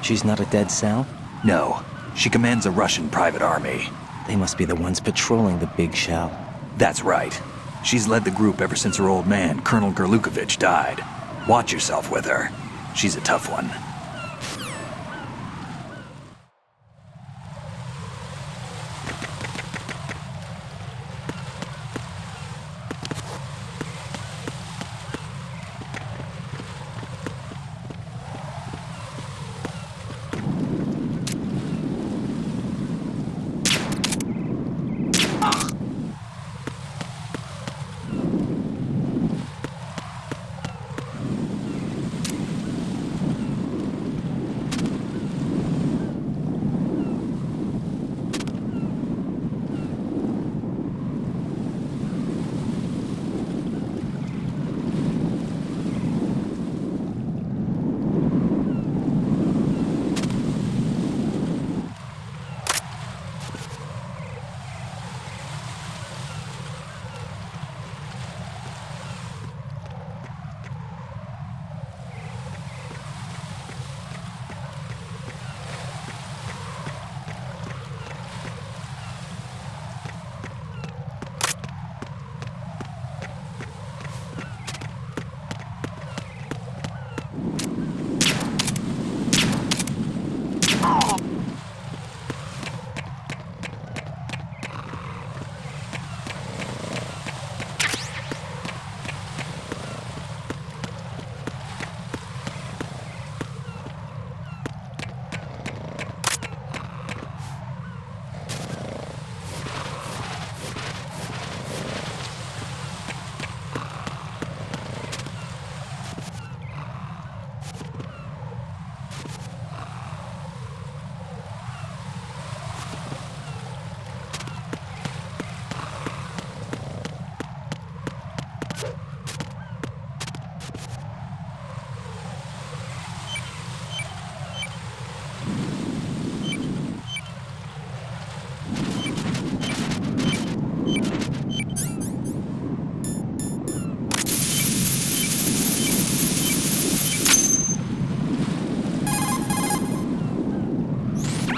She's not a dead Sal? No. She commands a Russian private army. They must be the ones patrolling the big shell. That's right. She's led the group ever since her old man, Colonel Gerlukovich, died. Watch yourself with her. She's a tough one.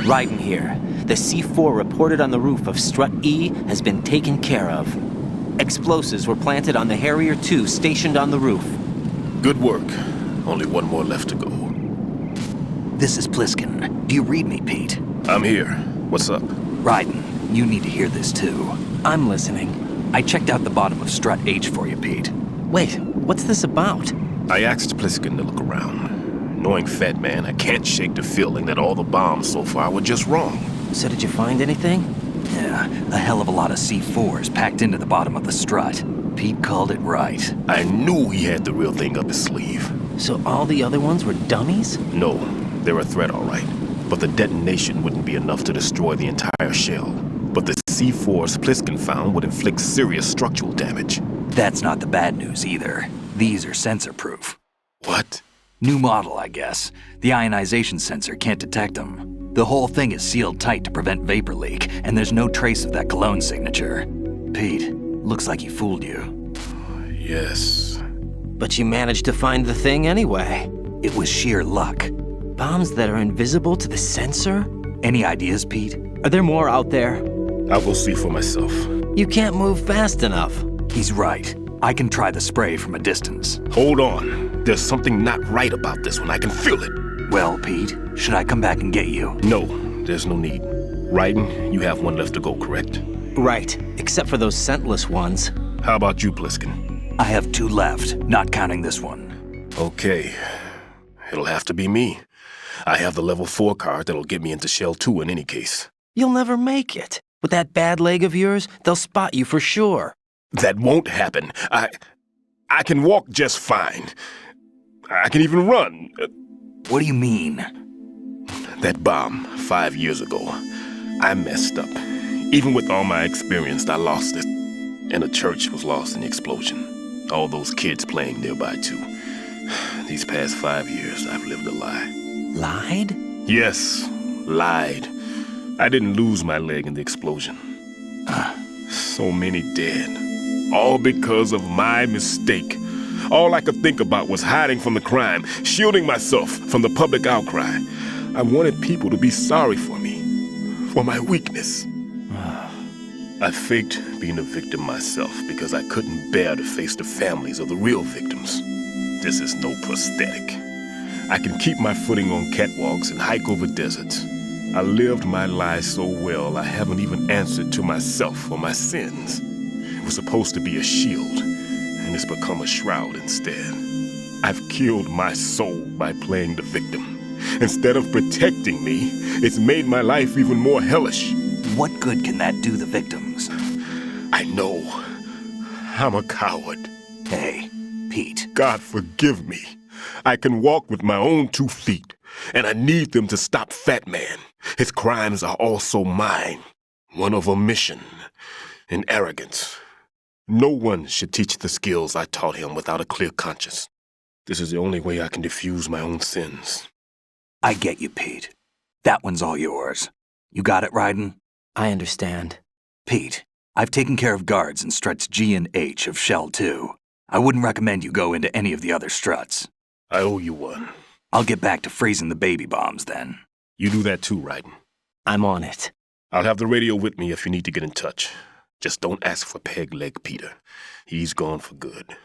Raiden here. The C4 reported on the roof of Strut E has been taken care of. Explosives were planted on the Harrier 2 stationed on the roof. Good work. Only one more left to go. This is Pliskin. Do you read me, Pete? I'm here. What's up? Raiden, you need to hear this too. I'm listening. I checked out the bottom of Strut H for you, Pete. Wait, what's this about? I asked Pliskin to look around. Knowing Fat Man, I can't shake the feeling that all the bombs so far were just wrong. So did you find anything? Yeah, a hell of a lot of C4s packed into the bottom of the strut. Pete called it right. I knew he had the real thing up his sleeve. So all the other ones were dummies? No, they're a threat, all right. But the detonation wouldn't be enough to destroy the entire shell. But the C4s Pliskin found would inflict serious structural damage. That's not the bad news either. These are sensor-proof. What? New model, I guess. The ionization sensor can't detect them. The whole thing is sealed tight to prevent vapor leak, and there's no trace of that cologne signature. Pete, looks like he fooled you. Yes. But you managed to find the thing anyway. It was sheer luck. Bombs that are invisible to the sensor? Any ideas, Pete? Are there more out there? I'll go see for myself. You can't move fast enough. He's right. I can try the spray from a distance. Hold on. There's something not right about this one. I can feel it. Well, Pete, should I come back and get you? No, there's no need. Raiden, you have one left to go, correct? Right, except for those scentless ones. How about you, Pliskin? I have 2 left, not counting this one. Okay. It'll have to be me. I have the level 4 card that'll get me into Shell 2 in any case. You'll never make it. With that bad leg of yours, they'll spot you for sure. That won't happen. I can walk just fine. I can even run. What do you mean? That bomb 5 years ago, I messed up. Even with all my experience, I lost it. And the church was lost in the explosion. All those kids playing nearby, too. These past 5 years, I've lived a lie. Lied? Yes, lied. I didn't lose my leg in the explosion. So many dead. All because of my mistake. All I could think about was hiding from the crime, shielding myself from the public outcry. I wanted people to be sorry for me, for my weakness. I faked being a victim myself because I couldn't bear to face the families of the real victims. This is no prosthetic. I can keep my footing on catwalks and hike over deserts. I lived my life so well I haven't even answered to myself for my sins. It was supposed to be a shield, and it's become a shroud instead. I've killed my soul by playing the victim. Instead of protecting me, it's made my life even more hellish. What good can that do the victims? I know. I'm a coward. Hey, Pete. God forgive me. I can walk with my own 2 feet, and I need them to stop Fat Man. His crimes are also mine. One of omission and arrogance. No one should teach the skills I taught him without a clear conscience. This is the only way I can diffuse my own sins. I get you, Pete. That one's all yours. You got it, Ryden? I understand. Pete, I've taken care of guards in struts G and H of Shell 2. I wouldn't recommend you go into any of the other struts. I owe you one. I'll get back to freezing the baby bombs then. You do that too, Ryden. I'm on it. I'll have the radio with me if you need to get in touch. Just don't ask for Peg Leg Peter. He's gone for good.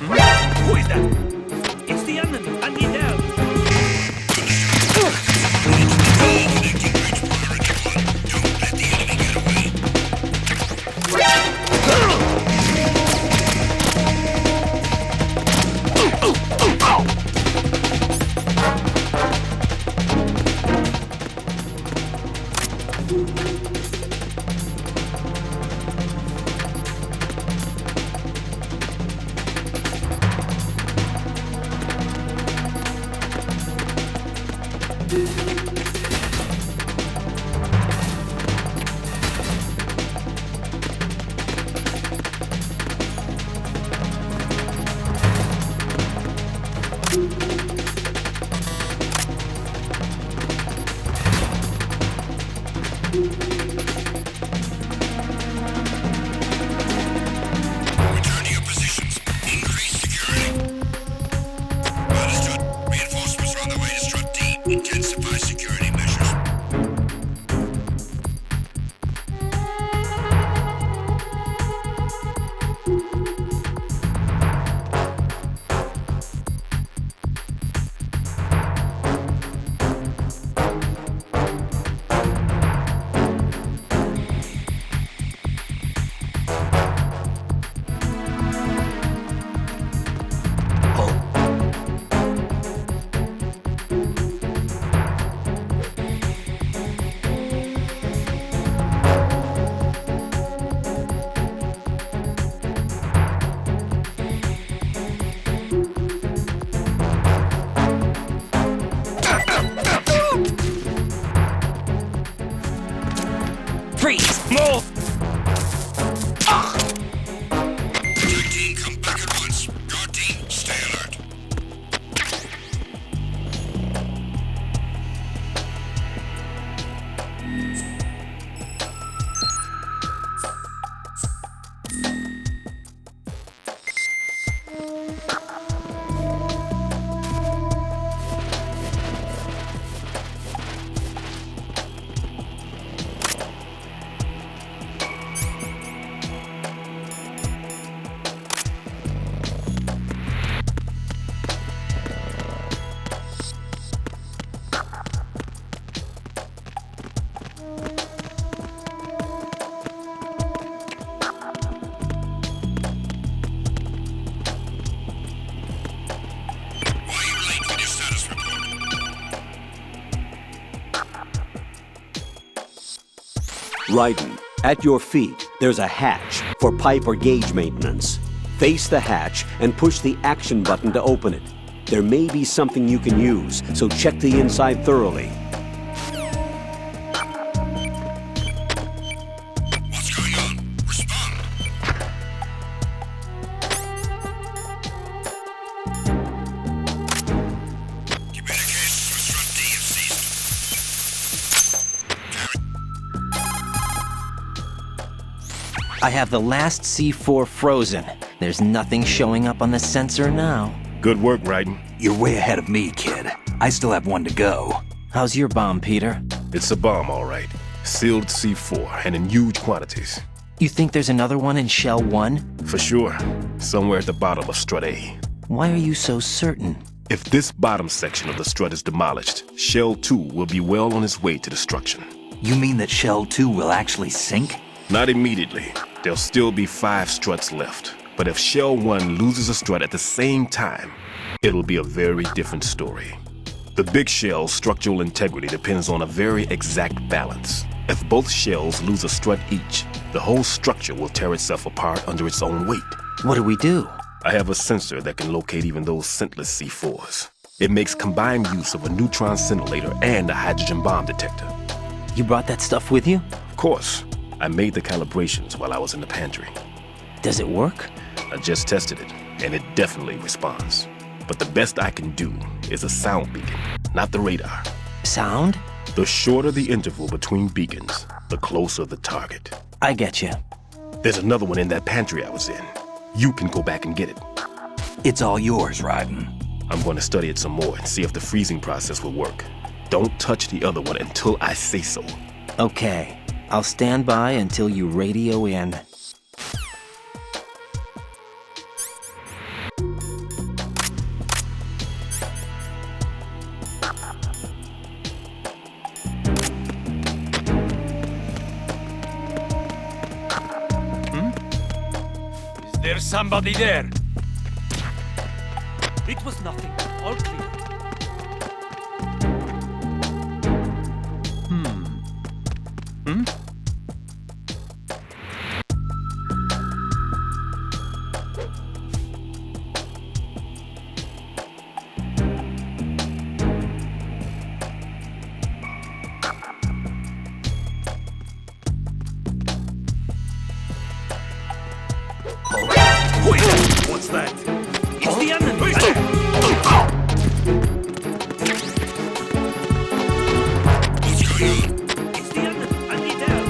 Who is that? It's the enemy. I need help. Raiden, at your feet, there's a hatch for pipe or gauge maintenance. Face the hatch and push the action button to open it. There may be something you can use, so check the inside thoroughly. What's going on? Respond. Communications with SWANTE have ceased. I have the last C4 frozen. There's nothing showing up on the sensor now. Good work, Raiden. You're way ahead of me, kid. I still have one to go. How's your bomb, Peter? It's a bomb, all right. Sealed C4, and in huge quantities. You think there's another one in Shell 1? For sure. Somewhere at the bottom of Strut A. Why are you so certain? If this bottom section of the strut is demolished, Shell 2 will be well on its way to destruction. You mean that Shell 2 will actually sink? Not immediately. There'll still be 5 struts left. But if Shell 1 loses a strut at the same time, it'll be a very different story. The big shell's structural integrity depends on a very exact balance. If both shells lose a strut each, the whole structure will tear itself apart under its own weight. What do we do? I have a sensor that can locate even those scentless C4s. It makes combined use of a neutron scintillator and a hydrogen bomb detector. You brought that stuff with you? Of course, I made the calibrations while I was in the pantry. Does it work? I just tested it, and it definitely responds. But the best I can do is a sound beacon, not the radar. Sound? The shorter the interval between beacons, the closer the target. I get you. There's another one in that pantry I was in. You can go back and get it. It's all yours, Raiden. I'm going to study it some more and see if the freezing process will work. Don't touch the other one until I say so. Okay. I'll stand by until you radio in. There's somebody there. It was nothing. All clear. What's that? It's the enemy! What's going on? It's the enemy! I need help!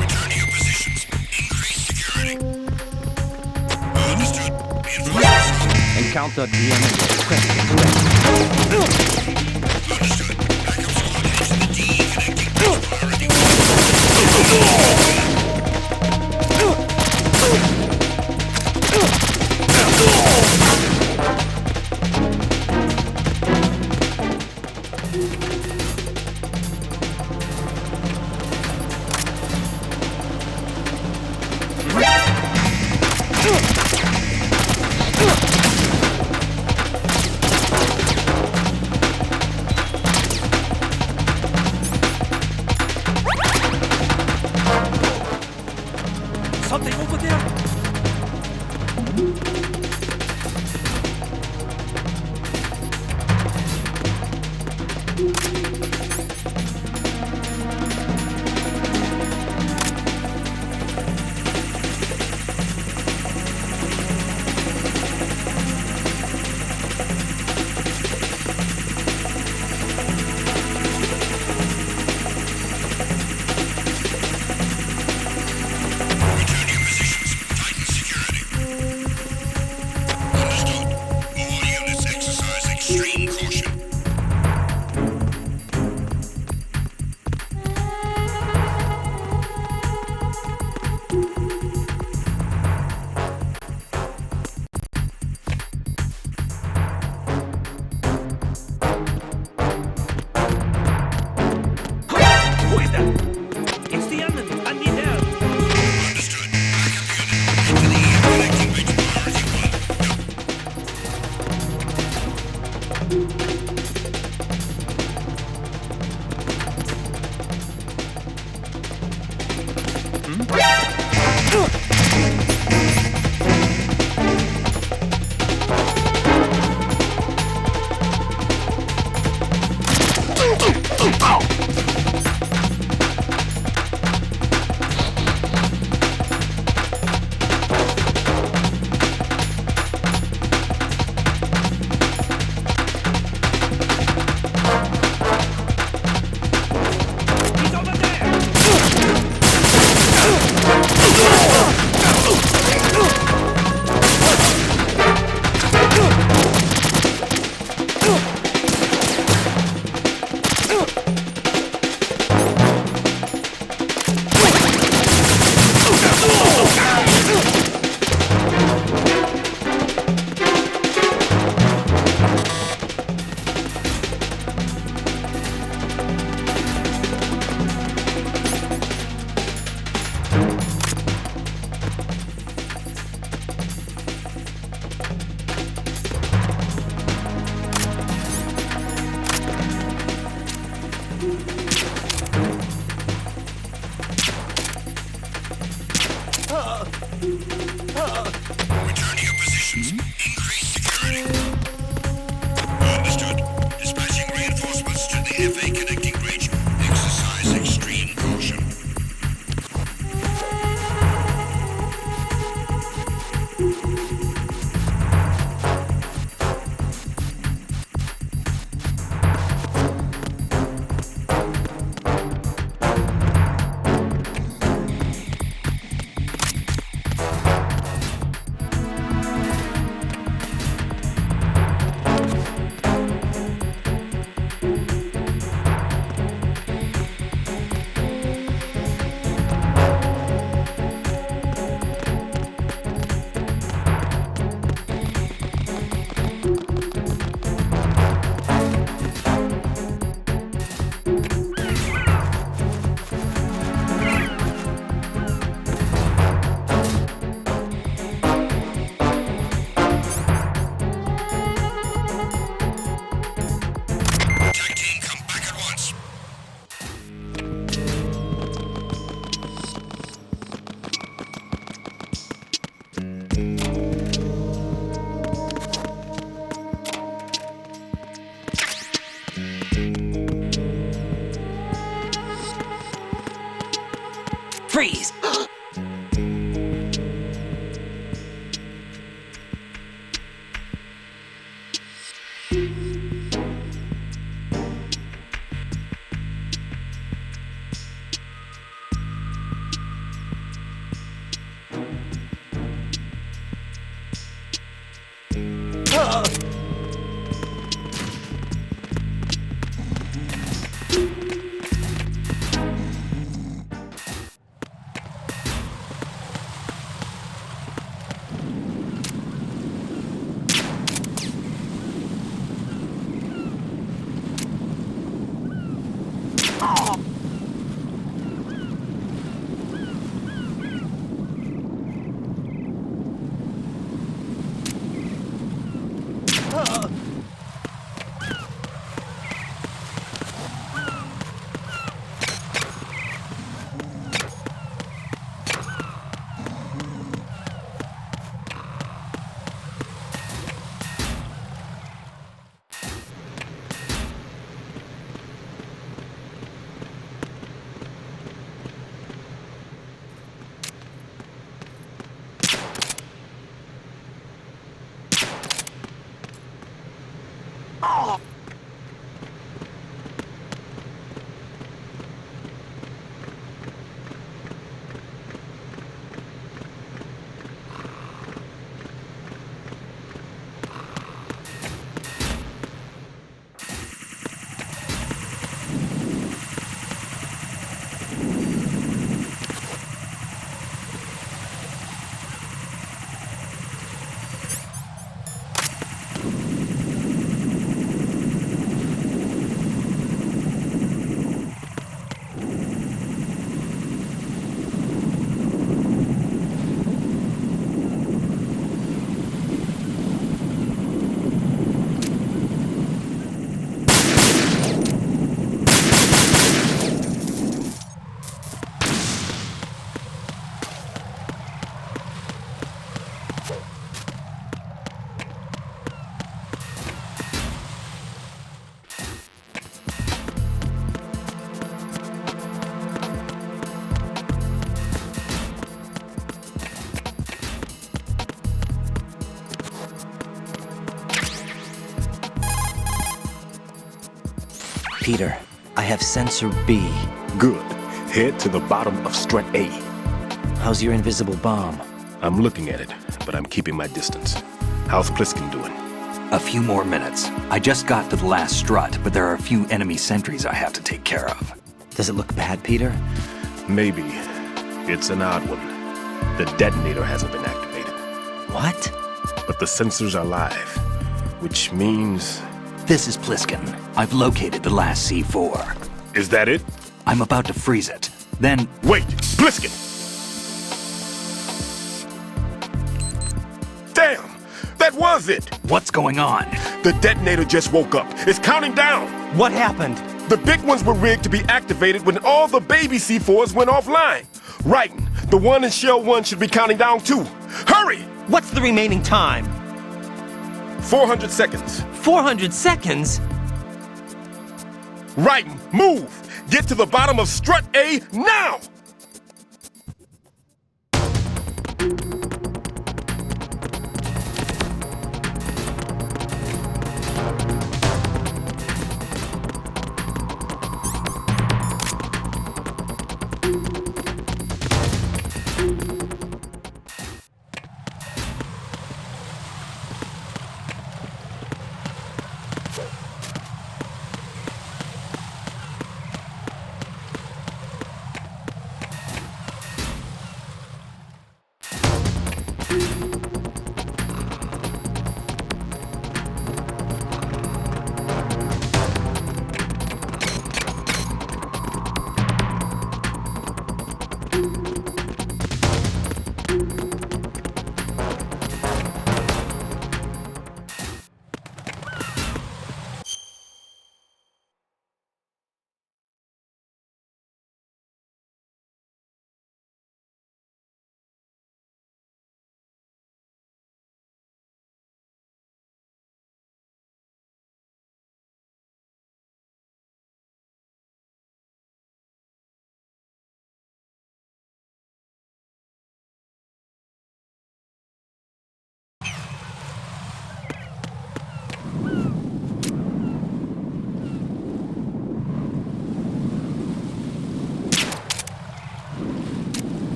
Return to your positions. Increase security. Understood. Encounter DMA. President. Understood. Backup squad head to the D connecting bridge priority. Sortez mon côté là. Return to your positions. Tighten security. Understood. All units exercise extreme caution. Who is that? It's the enemy. I need help. Understood. Backup unit. Enter the connecting bridge priority 1. He's over there. Return to your positions. Increase security. Understood. Dispatching reinforcements to the FA connecting bridge. Exercise extreme caution. Attack team, come back at once. Freeze! Peter, I have sensor B. Good. Head to the bottom of strut A. How's your invisible bomb? I'm looking at it, but I'm keeping my distance. How's Pliskin doing? A few more minutes. I just got to the last strut, but there are a few enemy sentries I have to take care of. Does it look bad, Peter? Maybe. It's an odd one. The detonator hasn't been activated. What? But the sensors are live, which means... This is Pliskin. I've located the last C4. Is that it? I'm about to freeze it. Then... Wait! Pliskin! Damn! That was it! What's going on? The detonator just woke up. It's counting down! What happened? The big ones were rigged to be activated when all the baby C4s went offline. Right. The one in Shell 1 should be counting down too. Hurry! What's the remaining time? 400 seconds. 400 seconds? Right. Move! Get to the bottom of strut A now!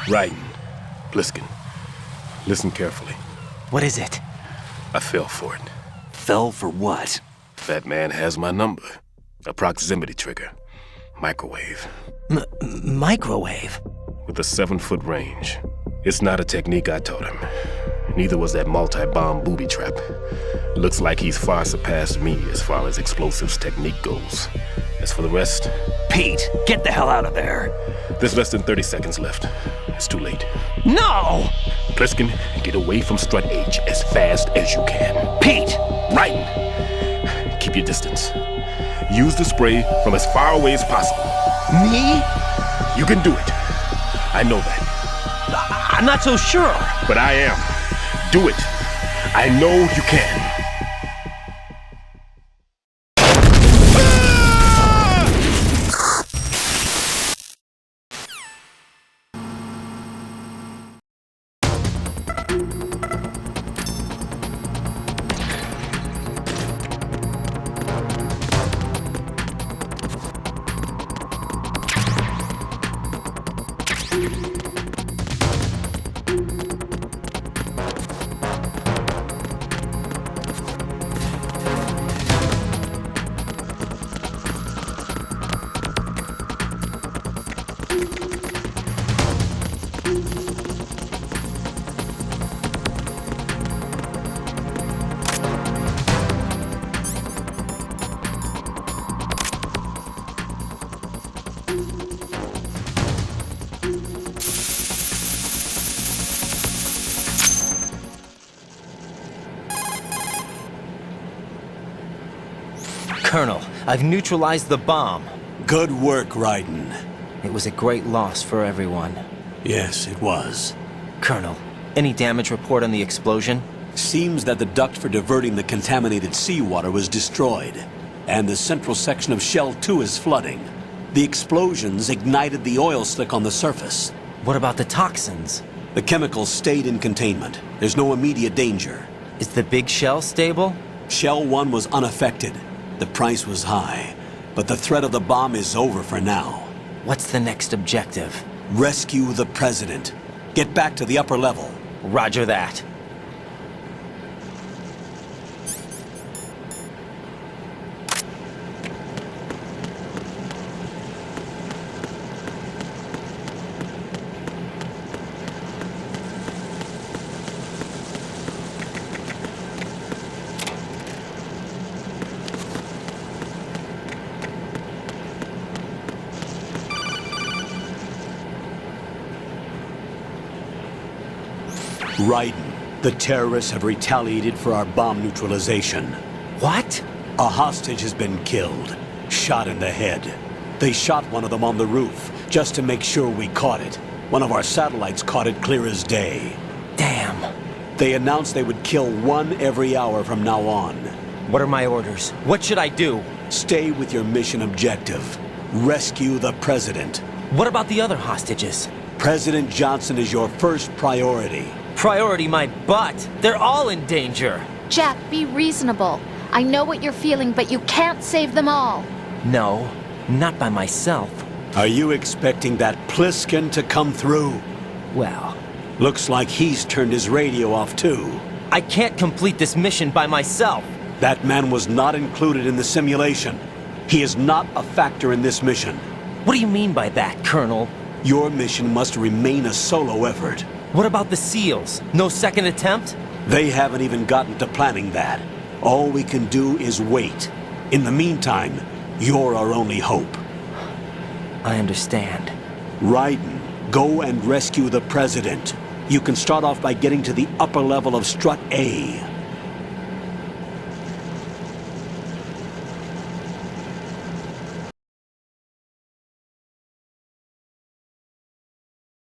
Right. Pliskin. Listen carefully. What is it? I fell for it. Fell for what? That man has my number. A proximity trigger. Microwave. Microwave? With a 7-foot range. It's not a technique I taught him. Neither was that multi-bomb booby trap. Looks like he's far surpassed me as far as explosives technique goes. As for the rest... Pete, get the hell out of there! There's less than 30 seconds left. It's too late. No! Pliskin, get away from strut H as fast as you can. Pete! Right! Keep your distance. Use the spray from as far away as possible. Me? You can do it. I know that. I'm not so sure. But I am. Do it. I know you can. Colonel, I've neutralized the bomb. Good work, Raiden. It was a great loss for everyone. Yes, it was. Colonel, any damage report on the explosion? Seems that the duct for diverting the contaminated seawater was destroyed, and the central section of Shell 2 is flooding. The explosions ignited the oil slick on the surface. What about the toxins? The chemicals stayed in containment. There's no immediate danger. Is the big shell stable? Shell 1 was unaffected. The price was high, but the threat of the bomb is over for now. What's the next objective? Rescue the President. Get back to the upper level. Roger that. Raiden, the terrorists have retaliated for our bomb neutralization. What? A hostage has been killed, shot in the head. They shot one of them on the roof, just to make sure we caught it. One of our satellites caught it clear as day. Damn. They announced they would kill one every hour from now on. What are my orders? What should I do? Stay with your mission objective. Rescue the President. What about the other hostages? President Johnson is your first priority. Priority my butt. They're all in danger. Jack, be reasonable. I know what you're feeling, but you can't save them all. No, not by myself. Are you expecting that Pliskin to come through? Well, Looks like he's turned his radio off too. I can't complete this mission by myself. That man was not included in the simulation. He is not a factor in this mission. What do you mean by that, Colonel? Your mission must remain a solo effort. What about the SEALs? No second attempt? They haven't even gotten to planning that. All we can do is wait. In the meantime, you're our only hope. I understand. Raiden, go and rescue the President. You can start off by getting to the upper level of Strut A.